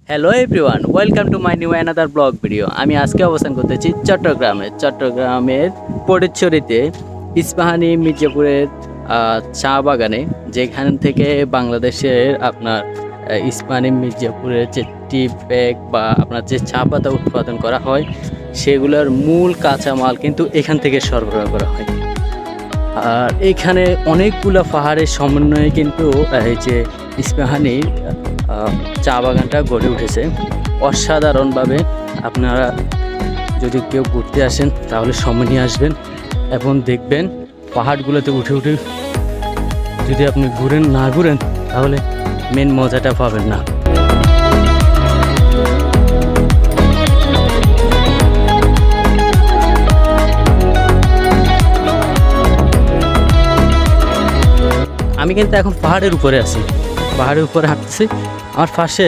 Hello everyone, welcome to my new another blog video. আমি আজকে অবস্থান করতেছি চট্টগ্রামের পটুয়াখালীতে ইস্পাহানি মির্জাপুরের চা বাগানে, যেখান থেকে বাংলাদেশের আপনার ইস্পাহানি মির্জাপুরের যে টি ব্যাগ বা আপনার যে চা পাতা উৎপাদন করা হয় সেগুলোর মূল কাঁচামাল কিন্তু এখান থেকে সরবরাহ করা হয়। আর এখানে অনেকগুলো পাহাড়ের সমন্বয়ে কিন্তু এই যে ইস্পাহানি চা বাগানটা গড়ে উঠেছে অসাধারণভাবে। আপনারা যদি কেউ ঘুরতে আসেন তাহলে সময় নিয়ে আসবেন এবং দেখবেন পাহাড়গুলোতে উঠে উঠে যদি আপনি না ঘুরেন তাহলে মেন মজাটা পাবেন না। আমি কিন্তু এখন পাহাড়ের উপরে আছি, পাহাড়ের উপরে হাঁটতেছি। আমার পাশে